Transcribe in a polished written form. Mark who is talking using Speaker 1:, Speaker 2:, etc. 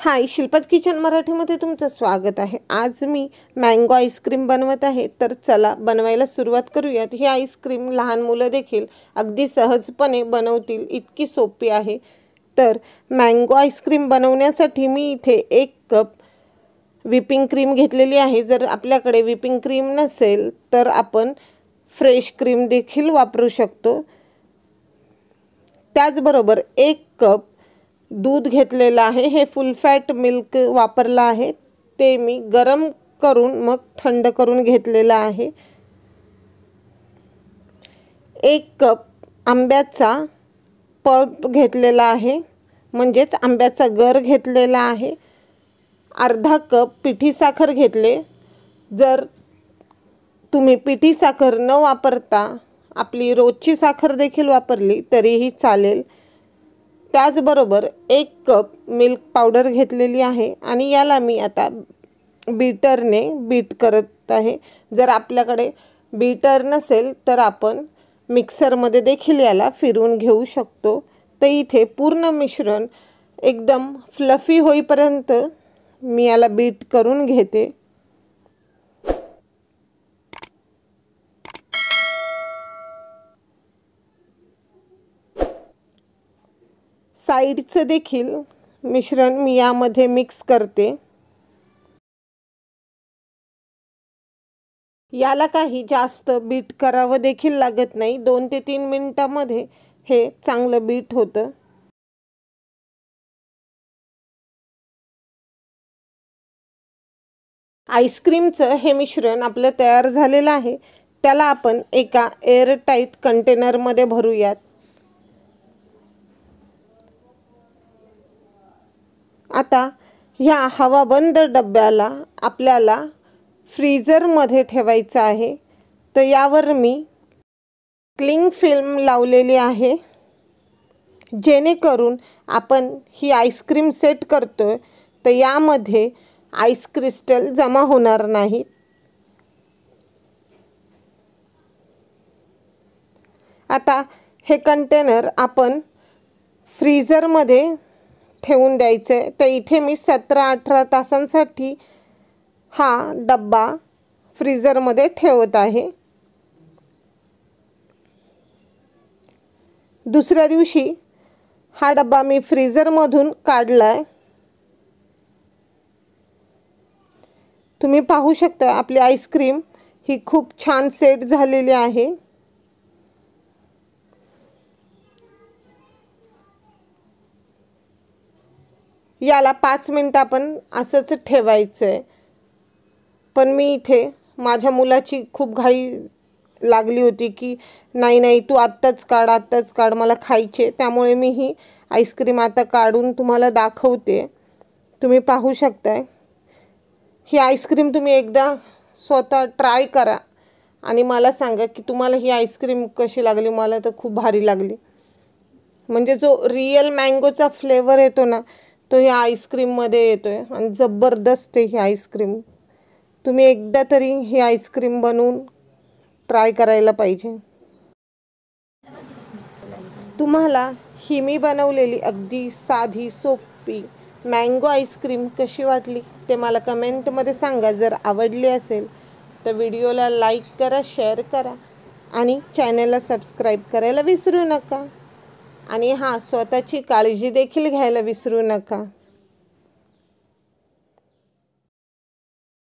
Speaker 1: हाय, Shilpa's kitchen मराठीमध्ये तुमचं स्वागत आहे। आज मी मँगो आईस्क्रीम बनवत आहे। तर चला बनवायला सुरुवात करूयात। ही आईस्क्रीम लहान मुलं देखील अगदी सहजपणे बनवतील, इतकी सोपी आहे। तर मँगो आईस्क्रीम बनवण्यासाठी मी इथे 1 कप व्हिपिंग क्रीम घेतलेली आहे। जर आपल्याकडे व्हिपिंग क्रीम नसेल तर आपण फ्रेश क्रीम देखील वापरू शकतो। त्याचबरोबर 1 कप दूध घेतलेला आहे। हे फुल फॅट मिल्क वापरला आहे। ते मी गरम करून मग थंड करून घेतलेला आहे। 1 कप आंब्याचा पल्प घेतलेला आहे, म्हणजेच आंब्याचा गर घेतलेला आहे। अर्धा कप पिठी साखर घेतले। जर तुम्ही पिठी साखर न वापरता आपली रोजची साखर देखील वापरली तरीही चालेल। त्याचबरोबर 1 कप मिल्क पावडर घेतलेली आहे आणि याला मी आता बीटरने बीट करत आहे। जर आपल्याकडे बीटर नसेल तर आपण मिक्सरमध्ये देखील याला फिरवून घेऊ शकतो। तर इथे पूर्ण मिश्रण एकदम फ्लफी होईपर्यंत मी याला बीट करून घेते। साइडचं देखील मिश्रण मी यामध्ये मिक्स करते। याला काही जास्त बीट करावं देखील लागत नाही। 2 ते 3 मिनिटांमध्ये हे चांगलं बीट होतं। आईस्क्रीमचं हे मिश्रण आपलं तयार झालेलं आहे। त्याला आपण एका एअरटाईट कंटेनरमध्ये भरूयात। आता ह्या हवाबंद डब्याला आपल्याला फ्रीजरमध्ये ठेवायचं आहे। तर यावर मी क्लिंग फिल्म लावलेली आहे, जेणेकरून आपण ही आईस्क्रीम सेट करतोय तर यामध्ये आईस क्रिस्टल जमा होणार नाहीत। आता हे कंटेनर आपण फ्रीजरमध्ये ठेवून द्यायचं आहे। तर इथे मी 17-18 तासांसाठी हा डब्बा फ्रीजरमध्ये ठेवत आहे। दुसऱ्या दिवशी हा डब्बा मी फ्रीजरमधून काढलाय। तुम्ही पाहू शकता आपली आईस्क्रीम ही खूप छान सेट झालेली आहे। याला 5 मिनिट आपण असंच ठेवायचं आहे। पण मी इथे माझ्या मुलाची खूप घाई लागली होती की नाही तू आत्ताच काढ मला खायचे। त्यामुळे मी ही आईस्क्रीम आता काढून तुम्हाला दाखवते। तुम्ही पाहू शकताय ही आईस्क्रीम तुम्ही एकदा स्वतः ट्राय करा आणि मला सांगा की तुम्हाला ही आईस्क्रीम कशी लागली। मला तर खूप भारी लागली। म्हणजे जो रिअल मँगोचा फ्लेवर येतो ना तो ह्या आईस्क्रीममध्ये येतोय आणि जबरदस्त आहे ही आईस्क्रीम। तुम्ही एकदा तरी ही आईस्क्रीम बनवून ट्राय करायला पाहिजे। तुम्हाला ही मी बनवलेली अगदी साधी सोपी मँगो आईस्क्रीम कशी वाटली ते मला कमेंटमध्ये सांगा। जर आवडली असेल तर व्हिडिओला लाईक करा, शेअर करा आणि चॅनलला सबस्क्राईब करायला विसरू नका। आणि हां, स्वतःची काळजी देखील घ्यायला विसरू नका।